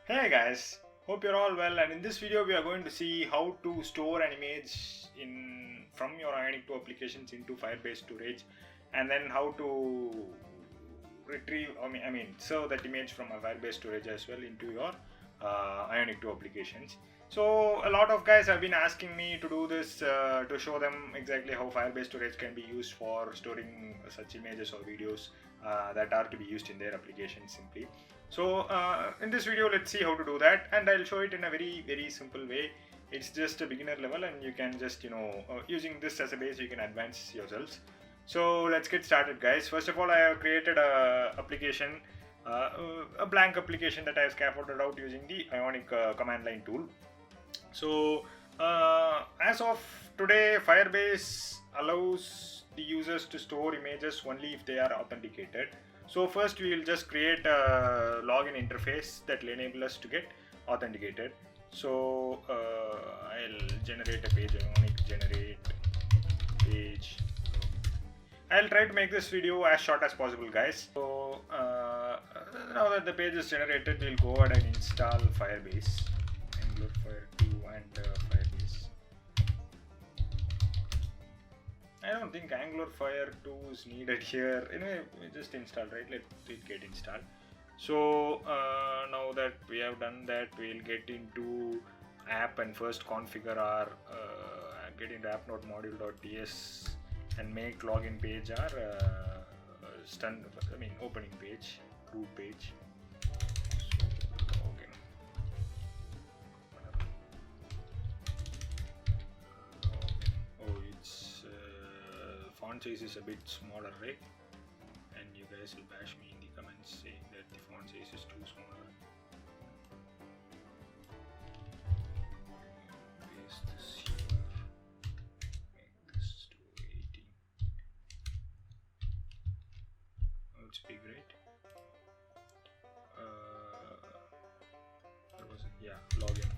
Hey guys, hope you're all well, and in this video we are going to see how to store an image from your Ionic 2 applications into Firebase storage, and then how to retrieve serve that image from a Firebase storage as well into your Ionic 2 applications. So a lot of guys have been asking me to do this to show them exactly how Firebase storage can be used for storing such images or videos that are to be used in their application simply. So in this video, let's see how to do that, and I'll show it in a very simple way. It's just a beginner level, and you can just using this as a base, you can advance yourselves. So let's get started, guys. First of all, I have created a application, a blank application that I have scaffolded out using the Ionic command line tool. So as of today, Firebase allows the users to store images only if they are authenticated. So first we will just create a login interface that will enable us to get authenticated. So I'll generate a page, Ionic generate page. I'll try to make this video as short as possible, guys. So now that the page is generated, we'll go ahead and install Firebase, Angular Fire 2 and Firebase. I don't think Angular Fire 2 is needed here. Anyway, we just install, right? Let it get installed. So now that we have done that, we'll get into app and first configure our app.module.ts and make login page our opening page, root page. So login. Font size is a bit smaller, right? And you guys will bash me in the comments saying that the font size is too small. Paste this here. Make this to 18. Oh, it's big, right? There was login,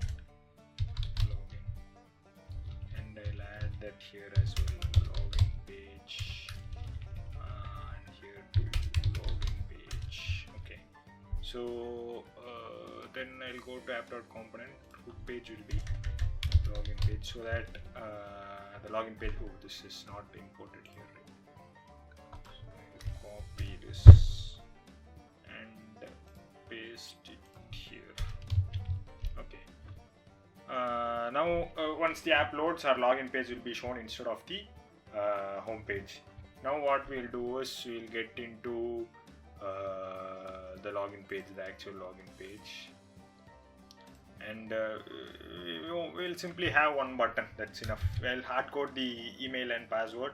and I'll add that here as well. Page and here to login page. Okay, so then I'll go to app.component. Hook page will be login page, so that the login page. Oh, this is not imported here. So I'll copy this and paste it here. Okay. Now once the app loads, our login page will be shown instead of the home page. Now what we'll do is we'll get into the login page, the actual login page, and we'll simply have one button. That's enough. I'll hard code the email and password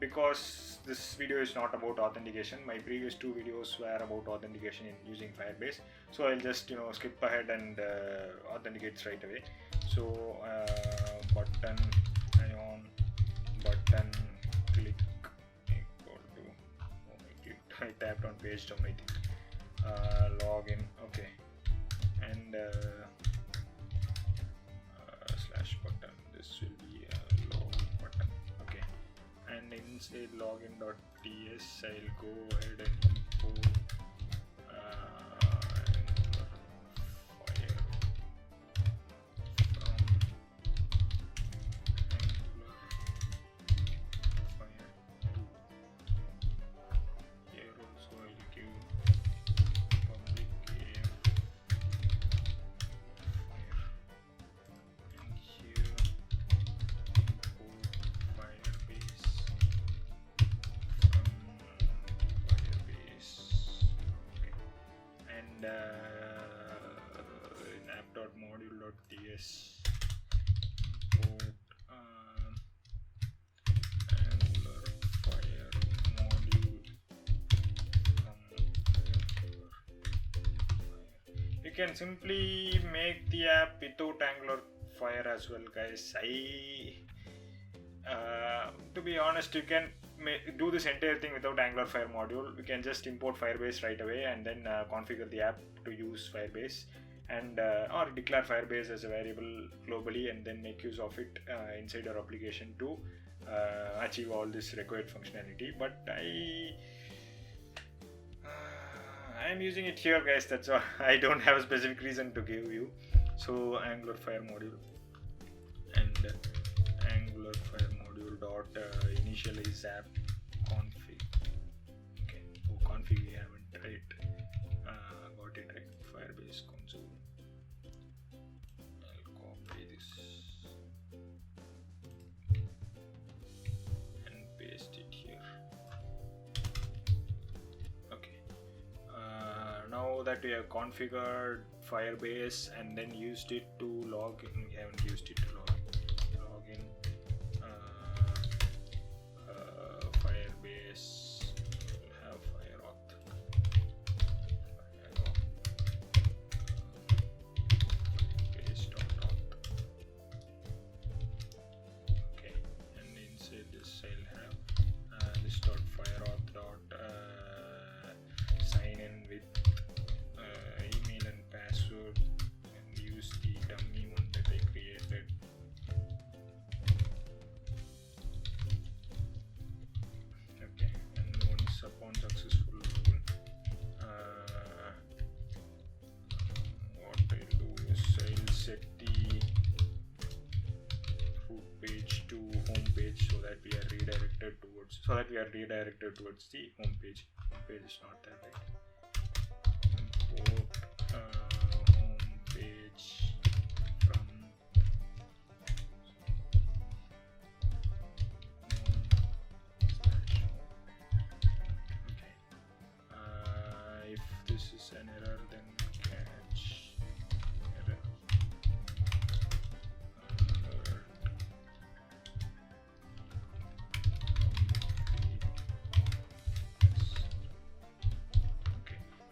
because this video is not about authentication. My previous two videos were about authentication in using Firebase, so I'll just skip ahead and authenticate straight away. So button ion button click equal to I tapped on page down, I think. Login, okay, and slash button, this will be a login button, okay, and inside login.ts I'll go ahead and import in app.module.ts import Angular Fire module from Angular Fire. You can simply make the app without Angular Fire as well, guys. To be honest, you can do this entire thing without Angular Fire module. We can just import Firebase right away and then configure the app to use Firebase, and or declare Firebase as a variable globally and then make use of it inside our application to achieve all this required functionality. But I'm using it here, guys. That's why I don't have a specific reason to give you. So Angular Fire module and Angular Fire module dot initialize app config. Okay, oh, config we haven't, right? Got it right. Firebase console. I'll copy this and paste it here. Okay. Now that we have configured Firebase and then used it to log in, we haven't used it to log in. Firebase will have FireAuth. Firebase.auth. Okay, and inside this I'll have this dot FireAuth dot sign in with email and password, and use the dummy one that I created. Okay, and once upon successful login, what I'll do is I'll set the root page to home page so that we are redirected towards the home page. Home page is not there, right? Import home page from okay. If this is an error, then catch error.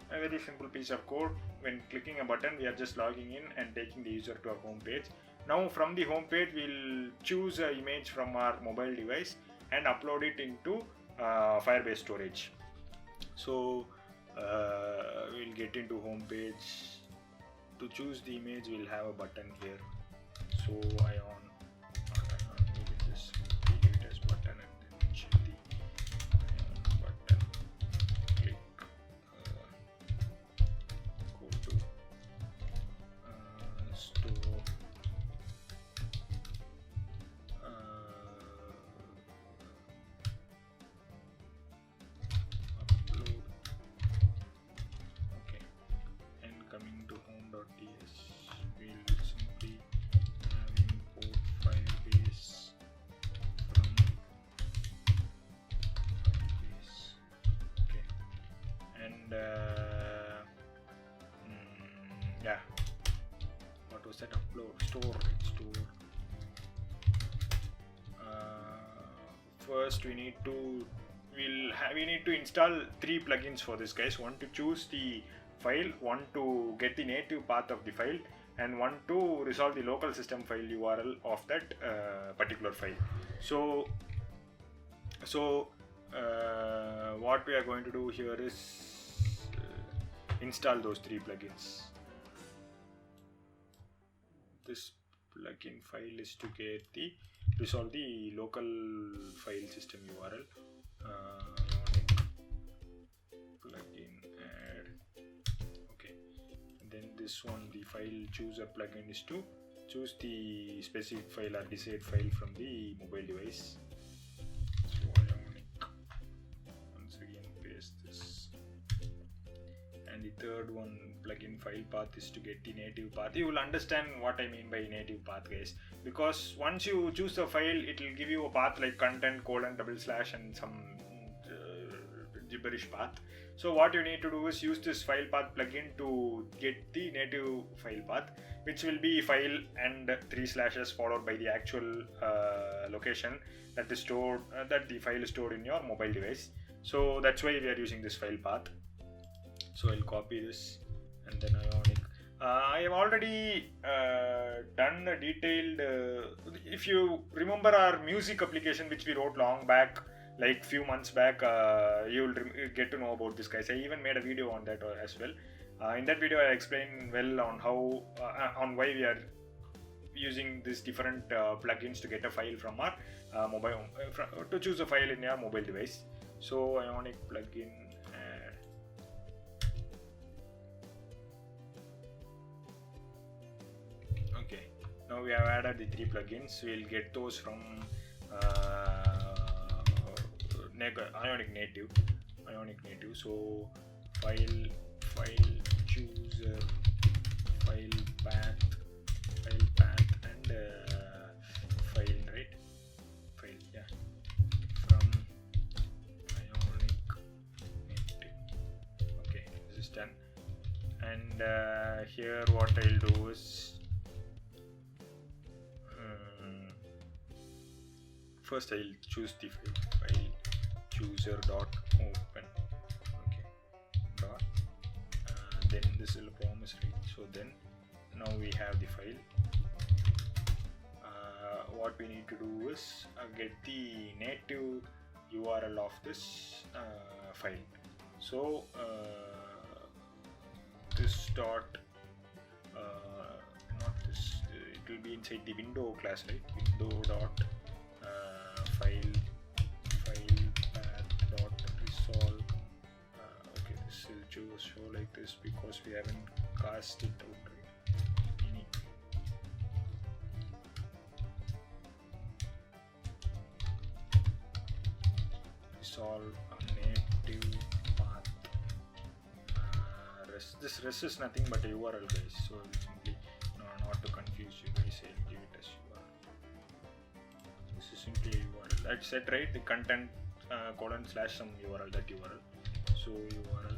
A very simple piece of code. When clicking a button, we are just logging in and taking the user to our home page. Now from the home page, we'll choose an image from our mobile device and upload it into Firebase storage. So we'll get into home page. To choose the image, we'll have a button here. So Ion, we will just leave it as button and then mention the Ion button. Click. Go to store. Upload. Okay, and coming to home.ts, we'll simply have import Firebase from Firebase. Okay, and yeah, what was that? Upload, store. First we need to install 3 plugins for this, guys. One to choose the file, one to get the native path of the file, and one to resolve the local system file URL of that particular file. So what we are going to do here is install those 3 plugins. This plugin file is to resolve the local file system URL. Ionic plugin add. Okay, and then this one, the file chooser plugin, is to choose the specific file or desired file from the mobile device. So Ionic, once again paste this. And the third one, plugin file path, is to get the native path. You will understand what I mean by native path, guys, because once you choose the file, it will give you a path like content : / and some gibberish path. So what you need to do is use this file path plugin to get the native file path, which will be file and 3 slashes followed by the actual location that is stored, that the file is stored in your mobile device. So that's why we are using this file path. So I'll copy this and then Ionic. I have already done a detailed, if you remember our music application which we wrote long back, like few months back, you will get to know about this, guys. I even made a video on that as well. In that video I explained well on how, on why we are using these different plugins to get a file from our mobile, to choose a file in your mobile device. So Ionic plugin add. Okay, now we have added the 3 plugins. We'll get those from Ionic native. So file chooser, file path, and file, right? File, yeah, from Ionic native. Okay, this is done. And here what I'll do is first I'll choose the file chooser dot open. Okay, dot then this will promise, right? So then now we have the file. What we need to do is get the native URL of this file. So this dot not this, it will be inside the window class, right? Window dot file path dot resolve. Okay, this will show like this because we haven't cast it out, right? Resolve native path. This res is nothing but a URL, guys. So simply, not to confuse you guys, I'll give it as URL. This is simply a URL. That's set, right? The content colon slash some URL, that URL. So URL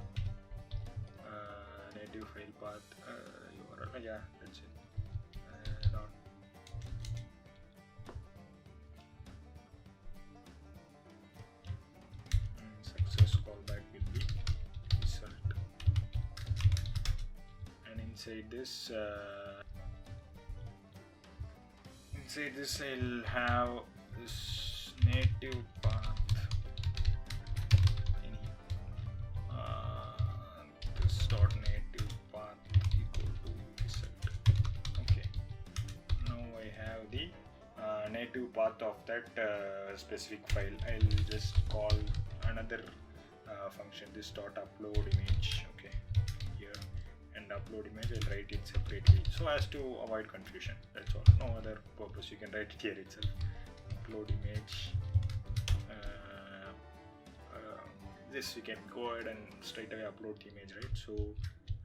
native file path URL. Yeah, that's it. Dot. Success callback will be result. And inside this I'll have this native path, this dot native path equal to result. Okay, now I have the native path of that specific file. I'll just call another function, this dot upload image. Okay, here, and upload image I'll write it separately so as to avoid confusion. That's all, no other purpose. You can write it here itself. Upload image. This we can go ahead and straight away upload the image, right? So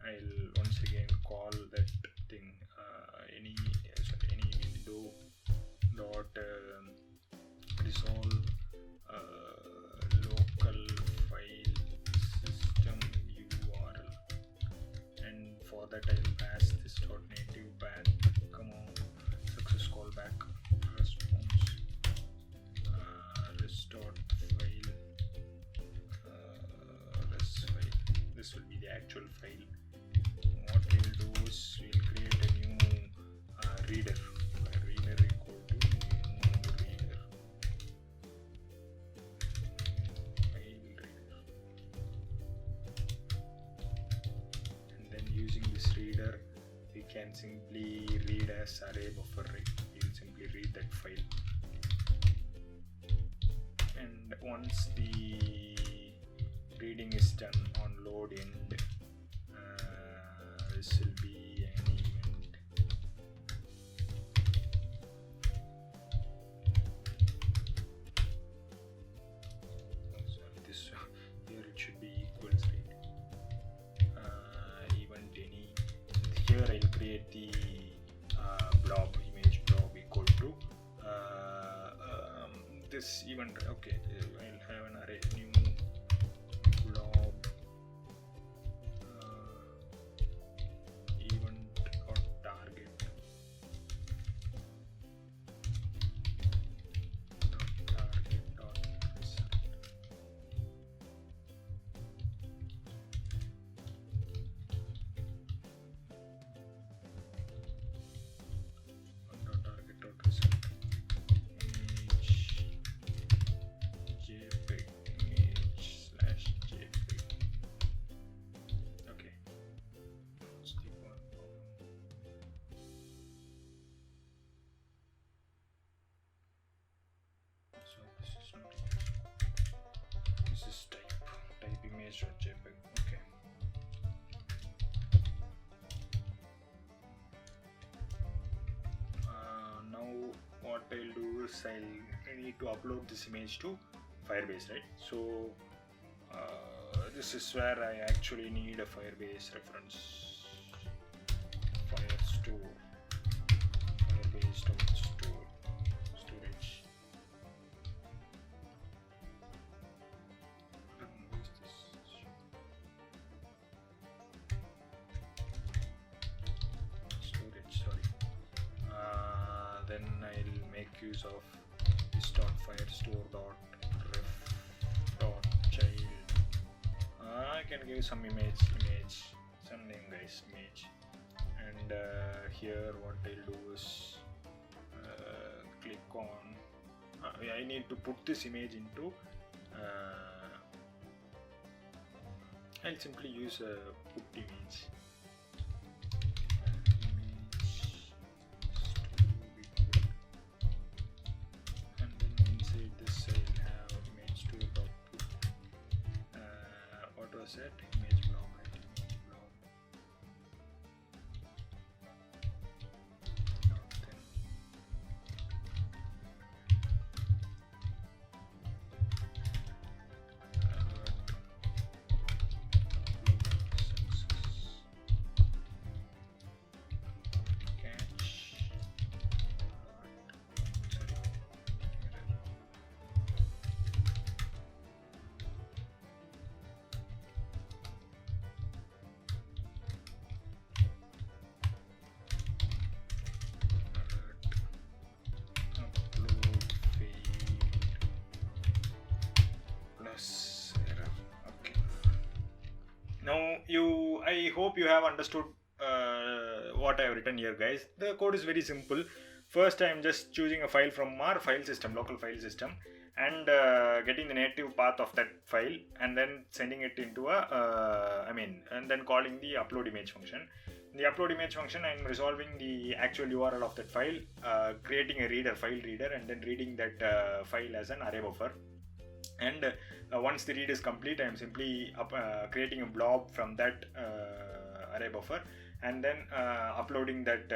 I'll once again call that thing any window dot resolve local file system URL, and for that I'll pass this dot native path, success callback response, this dot file this will be the actual file. What we'll do is we'll create a new reader. Reader equal to new reader. File reader. And then using this reader, we can simply read as array buffer, right? We'll simply read that file. And once the reading is done on load end, this will be an event. Sorry, this here it should be equals, right? Event any. Here I'll create the blob, image blob equal to this event. Okay, I'll have an array new blob event or target dot result. Target dot result. JPEG image slash JPEG. Okay, what's the one problem? So this is not it. This is type image dot JPEG. Okay. I'll do is I need to upload this image to Firebase, right? So this is where I actually need a Firebase reference. Firestore, Firebase-storage. Then I'll make use of this.firestore.ref.child. I can give some image, some name, guys, image, and here what I'll do is click on. I need to put this image into. I'll simply use a put image. Set image blob, right? Image blob. Not then. Catch. Now I hope you have understood what I have written here, guys. The code is very simple. First, I am just choosing a file from our file system, local file system, and getting the native path of that file, and then sending it into and then calling the upload image function. In the upload image function, I am resolving the actual URL of that file, creating a file reader, and then reading that file as an array buffer. And once the read is complete, I am simply creating a blob from that array buffer, and then uploading that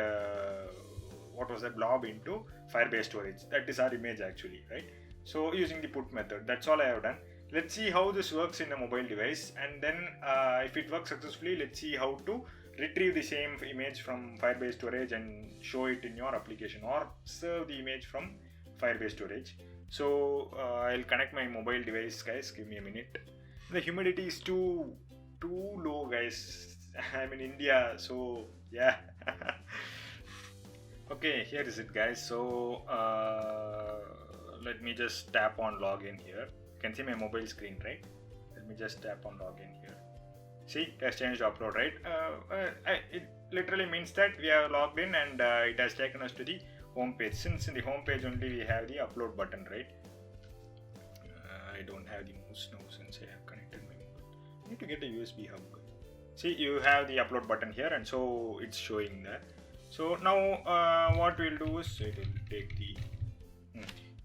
blob into Firebase storage. That is our image actually, right? So using the put method, that's all I have done. Let's see how this works in a mobile device, and then if it works successfully, let's see how to retrieve the same image from Firebase storage and show it in your application, or serve the image from Firebase storage. So I'll connect my mobile device, guys. Give me a minute. The humidity is too low, guys. I'm in India, so yeah. Okay, here is it, guys. So let me just tap on login here. You can see my mobile screen, right? Let me just tap on login here. See, it has changed to upload, right? It literally means that we are logged in, and it has taken us to the home page. Since in the home page only we have the upload button, right? I don't have the mouse now since I have connected my mobile. I need to get a USB hub. See, you have the upload button here, and so it's showing that. So now what we'll do is it will take the.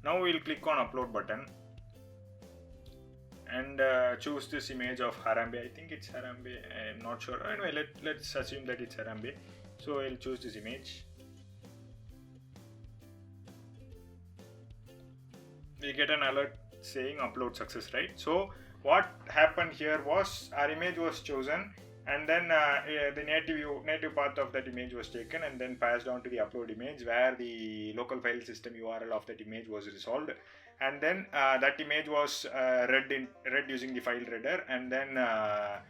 Now we'll click on upload button and choose this image of Harambe. I think it's Harambe. I'm not sure. Anyway, let's assume that it's Harambe. So I'll choose this image. We get an alert saying upload success, right? So what happened here was our image was chosen, and then the native path of that image was taken and then passed on to the upload image, where the local file system URL of that image was resolved, and then that image was read using the file reader, and then a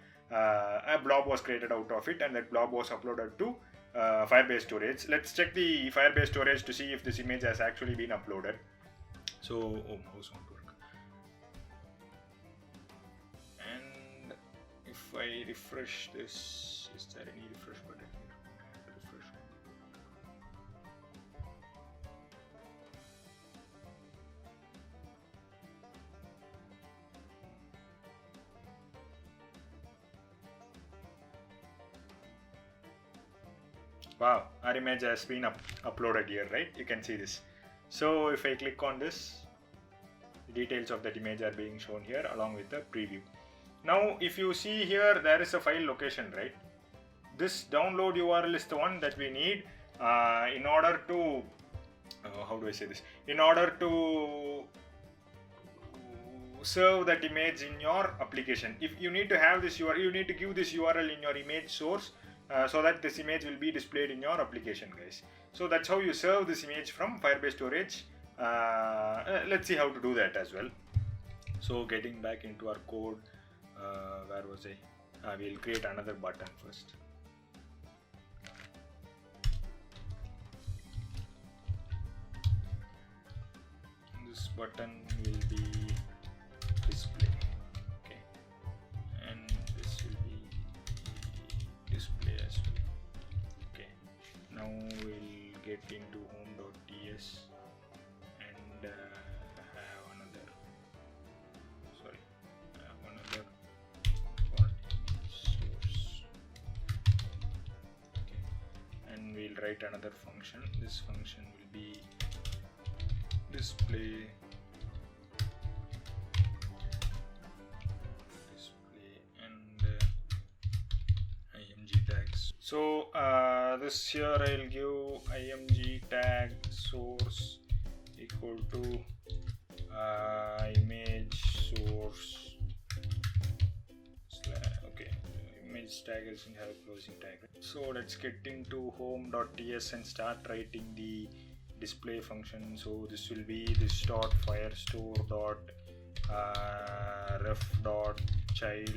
blob was created out of it, and that blob was uploaded to Firebase storage. Let's check the Firebase storage to see if this image has actually been uploaded. So, mouse won't work. And if I refresh this, is there any refresh button here? Refresh. Wow, our image has been uploaded here, right? You can see this. So if I click on this, the details of that image are being shown here along with the preview. Now if you see here, there is a file location, right? This download URL is the one that we need in order to how do I say this? In order to serve that image in your application, if you need to have this URL, you need to give this URL in your image source so that this image will be displayed in your application, guys. So that's how you serve this image from Firebase storage. Let's see how to do that as well. So getting back into our code, where was I? We'll create another button first. This button will be display, okay, and this will be display as well. Okay, now we'll get into home.ts and have another source. Okay, and we'll write another function. This function will be display and img tags. So this here I'll give img tag source equal to image source okay, image tag doesn't have a closing tag. So let's get into home.ts and start writing the display function. So this will be this dot firestore dot ref dot child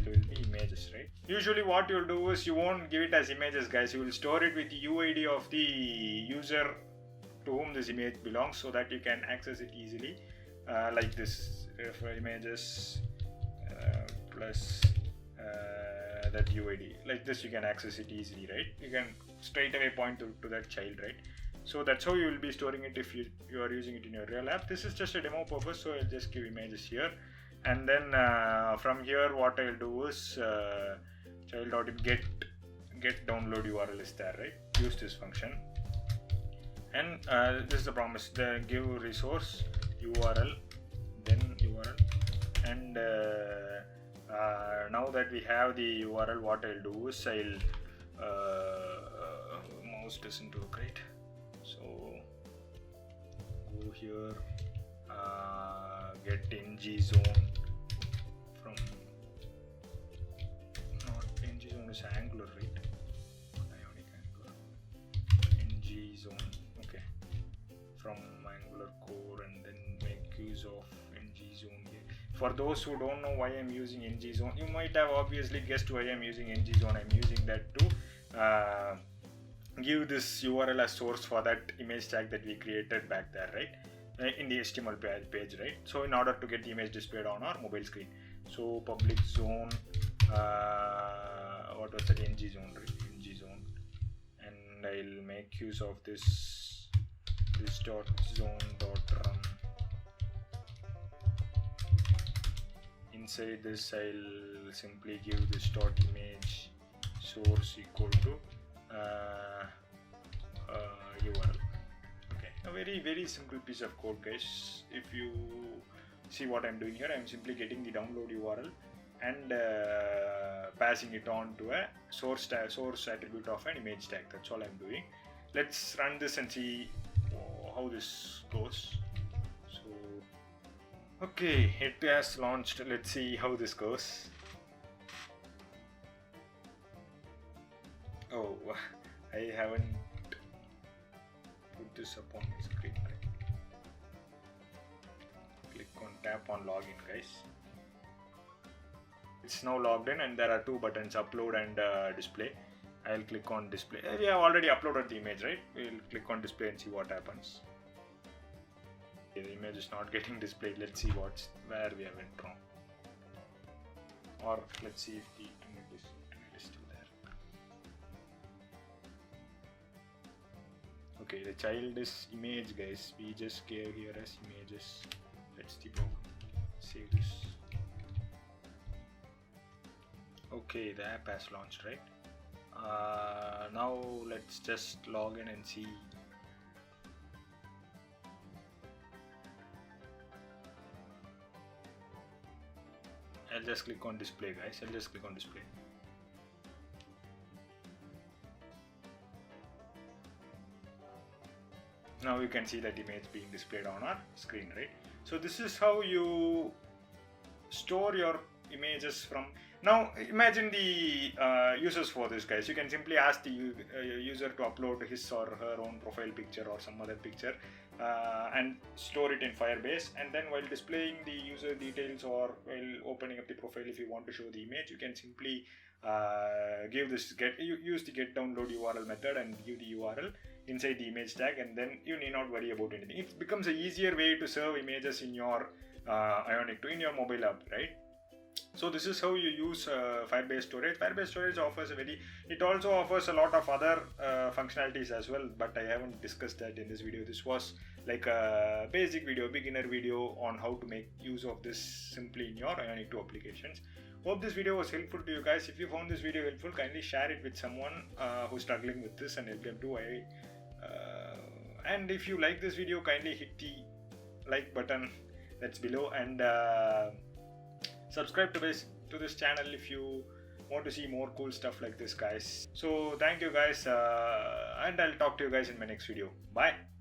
will be images, right? Usually what you'll do is you won't give it as images, guys. You will store it with the UID of the user to whom this image belongs, so that you can access it easily, like this ref images plus that UID. Like this you can access it easily, right? You can straight away point to that child, right? So that's how you will be storing it if you are using it in your real app. This is just a demo purpose, so I'll just give images here, and then from here what I'll do is child.get download URL is there, right? Use this function, and this is the promise. Give resource URL, then URL, and now that we have the URL, what I'll do is I'll mouse doesn't work, right? So go here, get ng zone from, not ng zone is Angular, right? Ionic Angular, ng zone, okay, from Angular core, and then make use of ng zone here. For those who don't know why I'm using ng zone, you might have obviously guessed why I'm using ng zone. I'm using that to give this URL as source for that image tag that we created back there, right, in the HTML page, right? So in order to get the image displayed on our mobile screen, so public zone, what was that, ng zone, right? ng zone, and I'll make use of this dot zone dot run. Inside this I'll simply give this dot image source equal to URL. Okay, a very simple piece of code, guys. If you see what I'm doing here, I'm simply getting the download URL and passing it on to a source attribute of an image tag. That's all I'm doing. Let's run this and see how this goes. So okay, it has launched. Let's see how this goes. Oh, I haven't put this up on my screen. Click on tap on login, guys. It's now logged in, and there are two buttons, upload and display. I'll click on display. We have already uploaded the image, right? We'll click on display and see what happens. Okay, the image is not getting displayed. Let's see where we have went wrong, or let's see if the internet is still there. Okay, the child is image, guys. We just gave here as images. That's the problem. Save this. Okay, the app has launched, right? Now let's just log in and see. I'll just click on display, guys. I'll just click on display. Now you can see that image being displayed on our screen, right? So this is how you store your images from. Now imagine the users for this, guys. You can simply ask the user to upload his or her own profile picture or some other picture and store it in Firebase, and then while displaying the user details or while opening up the profile, if you want to show the image, you can simply use the get download URL method and give the URL inside the image tag, and then you need not worry about anything. It becomes a easier way to serve images in your Ionic 2 in your mobile app, right? So this is how you use Firebase storage. Firebase storage offers it also offers a lot of other functionalities as well, but I haven't discussed that in this video. This was like a basic video, beginner video on how to make use of this simply in your Ionic 2 applications. Hope this video was helpful to you guys. If you found this video helpful, kindly share it with someone who's struggling with this and help them too. And if you like this video, kindly hit the like button that's below, and subscribe to this channel if you want to see more cool stuff like this, guys. So thank you guys, and I'll talk to you guys in my next video. Bye.